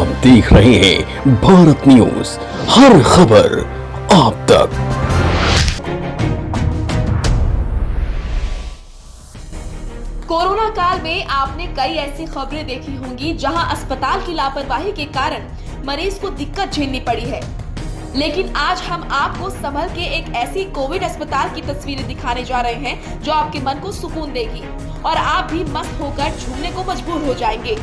आप देख रहे हैं भारत न्यूज, हर खबर आप तक। कोरोना काल में आपने कई ऐसी खबरें देखी होंगी जहां अस्पताल की लापरवाही के कारण मरीज को दिक्कत झेलनी पड़ी है, लेकिन आज हम आपको संभल के एक ऐसी कोविड अस्पताल की तस्वीरें दिखाने जा रहे हैं जो आपके मन को सुकून देगी और आप भी मस्त होकर झूमने को मजबूर हो जाएंगे।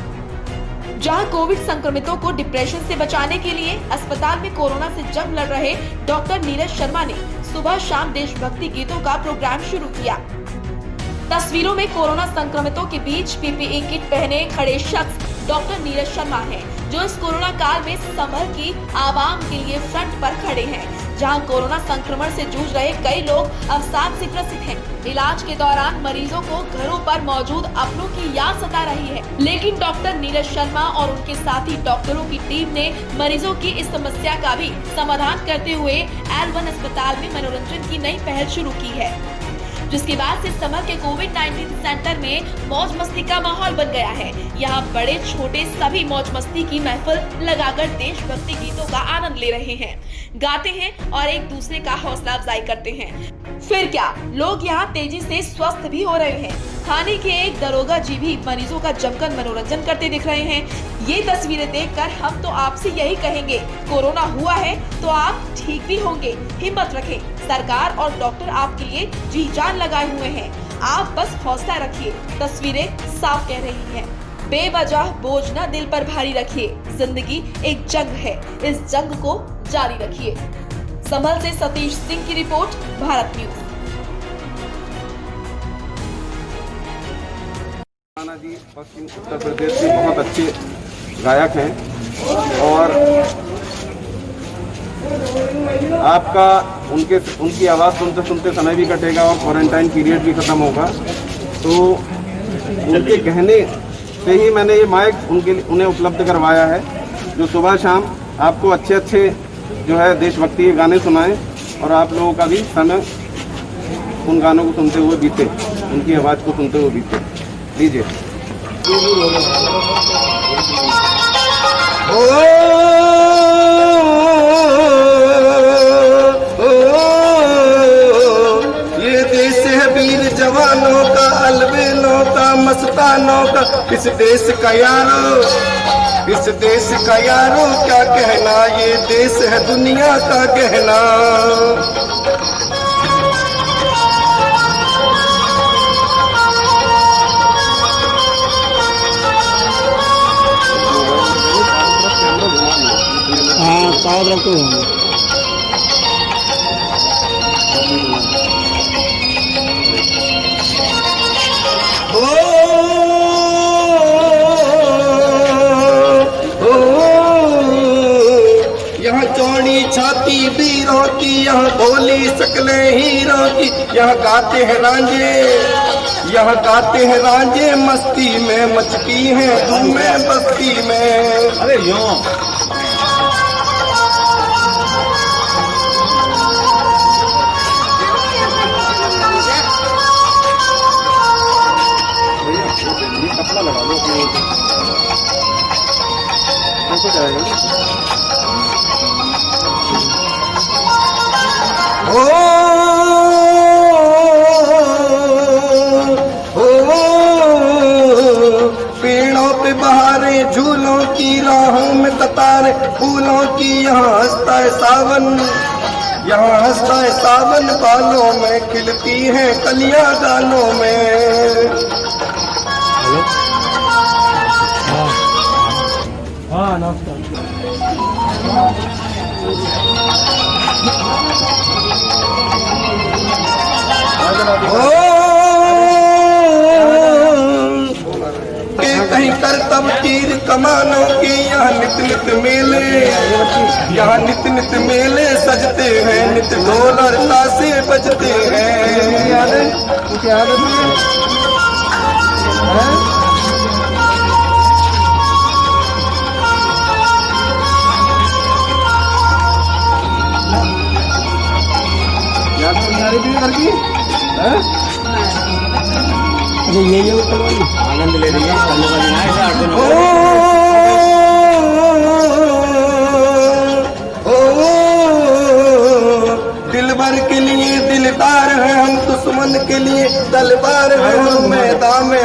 जहां कोविड संक्रमितों को डिप्रेशन से बचाने के लिए अस्पताल में कोरोना से जंग लड़ रहे डॉक्टर नीरज शर्मा ने सुबह शाम देशभक्ति गीतों का प्रोग्राम शुरू किया। तस्वीरों में कोरोना संक्रमितों के बीच पीपीई किट पहने खड़े शख्स डॉक्टर नीरज शर्मा हैं, जो इस कोरोना काल में संभल की आवाम के लिए फ्रंट पर खड़े हैं। जहां कोरोना संक्रमण से जूझ रहे कई लोग अवसाद से ग्रसित हैं। इलाज के दौरान मरीजों को घरों पर मौजूद अपनों की याद सता रही है, लेकिन डॉक्टर नीरज शर्मा और उनके साथी डॉक्टरों की टीम ने मरीजों की इस समस्या का भी समाधान करते हुए L1 अस्पताल में मनोरंजन की नई पहल शुरू की है, जिसके बाद से संभल के कोविड-19 सेंटर में मौज मस्ती का माहौल बन गया है। यहाँ बड़े छोटे सभी मौज मस्ती की महफिल लगाकर देशभक्ति गीतों का आनंद ले रहे हैं, गाते हैं और एक दूसरे का हौसला अफजाई करते हैं। फिर क्या, लोग यहाँ तेजी से स्वस्थ भी हो रहे हैं। थाने के एक दरोगा जी भी मरीजों का जमकर मनोरंजन करते दिख रहे हैं। ये तस्वीरें देखकर हम तो आपसे यही कहेंगे, कोरोना हुआ है तो आप ठीक भी होंगे। हिम्मत रखें, सरकार और डॉक्टर आपके लिए जी जान लगाए हुए हैं। आप बस हौसला रखिए। तस्वीरें साफ कह रही हैं, बेवजह बोझ न दिल पर भारी रखिए। जिंदगी एक जंग है, इस जंग को जारी रखिए। संभल से सतीश सिंह की रिपोर्ट, भारत न्यूज। राणा जी पश्चिम उत्तर प्रदेश के बहुत अच्छे गायक हैं और आपका उनकी आवाज़ सुनते सुनते समय भी कटेगा और क्वारंटाइन पीरियड भी ख़त्म होगा। तो उनके कहने से ही मैंने ये माइक उन्हें उपलब्ध करवाया है, जो सुबह शाम आपको अच्छे अच्छे जो है देशभक्ति के गाने सुनाएं और आप लोगों का भी समय उन गानों को सुनते हुए बीते, उनकी आवाज़ को सुनते हुए बीते। लीजिए। ये देश है वीर जवानों का, अलबेलों का, मस्तानों का। इस देश का यारो, इस देश का यारो क्या कहना, ये देश है दुनिया का गहना। हाँ, साउथ रखो। यहाँ चौड़ी छाती वीरों की, यहाँ भोली शक्लें हीरों की। यहाँ गाते हैं रांझे, यहाँ गाते हैं रांझे मस्ती में, मचती हैं धूमें बस्ती में। अरे यो कपड़ा लगा लो कैसे जाएगा। पेड़ों पे बहारे, झूलों की राहों में कतारें, फूलों की यहाँ हंसता है सावन, यहाँ हंसता है सावन। बालों में खिलती हैं कलियां गालों में। हाँ, नमस्कार। कहीं करतब तीर कमानों के, यहाँ नित नित मेले, यहाँ नित नित मेले सजते हैं, नित ढोल और ताशे बजते हैं। ये आनंद ले रही है। दिलबर के लिए दिलदार है हम, दुश्मन के लिए तलवार है हम। मैदान में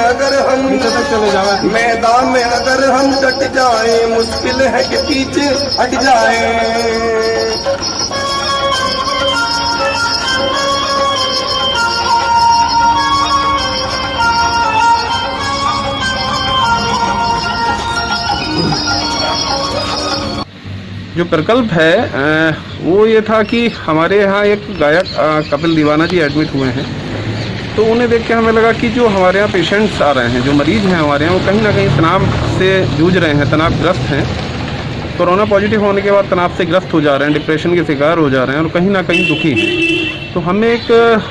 अगर हम डट जाए, मुश्किल है कि पीछे हट जाए। जो प्रकल्प है वो ये था कि हमारे यहाँ एक गायक कपिल दीवाना जी एडमिट हुए हैं, तो उन्हें देख के हमें लगा कि जो हमारे यहाँ पेशेंट्स आ रहे हैं, जो मरीज़ हैं हमारे यहाँ, वो कहीं ना कहीं तनाव से जूझ रहे हैं, तनावग्रस्त हैं। कोरोना पॉजिटिव होने के बाद तनाव से ग्रस्त हो जा रहे हैं, डिप्रेशन के शिकार हो जा रहे हैं और कहीं ना कहीं दुखी हैं। तो हमें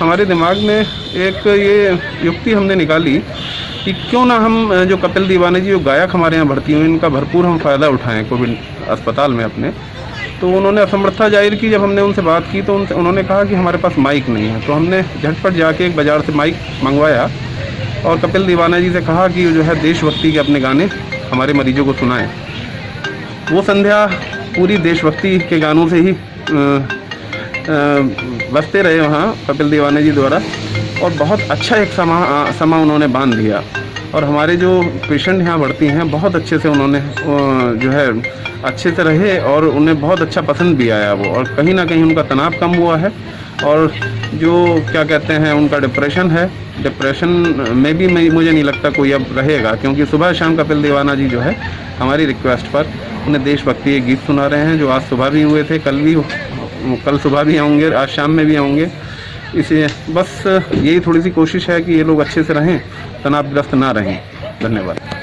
हमारे दिमाग में एक ये युक्ति हमने निकाली कि क्यों ना हम जो कपिल दीवाना जी जो गायक हमारे यहाँ भर्ती हुए, इनका भरपूर हम फ़ायदा उठाएँ कोविड अस्पताल में अपने। तो उन्होंने असमर्थता जाहिर की। जब हमने उनसे बात की तो उन्होंने कहा कि हमारे पास माइक नहीं है। तो हमने झटपट जाके एक बाज़ार से माइक मंगवाया और कपिल दीवाना जी से कहा कि जो है देशभक्ति के अपने गाने हमारे मरीजों को सुनाएं। वो संध्या पूरी देशभक्ति के गानों से ही बजते रहे वहाँ कपिल दीवाना जी द्वारा, और बहुत अच्छा एक समा उन्होंने बांध दिया। और हमारे जो पेशेंट यहाँ भर्ती हैं बहुत अच्छे से उन्होंने जो है अच्छे से रहे और उन्हें बहुत अच्छा पसंद भी आया वो, और कहीं ना कहीं उनका तनाव कम हुआ है। और जो क्या कहते हैं उनका डिप्रेशन है, डिप्रेशन में भी मुझे नहीं लगता कोई अब रहेगा, क्योंकि सुबह शाम कपिल दीवाना जी जो है हमारी रिक्वेस्ट पर उन्हें देशभक्ति के गीत सुना रहे हैं, जो आज सुबह भी हुए थे, कल सुबह भी आएंगे, आज शाम में भी आएंगे। इसलिए बस यही थोड़ी सी कोशिश है कि ये लोग अच्छे से रहें, तनावग्रस्त ना रहें। धन्यवाद।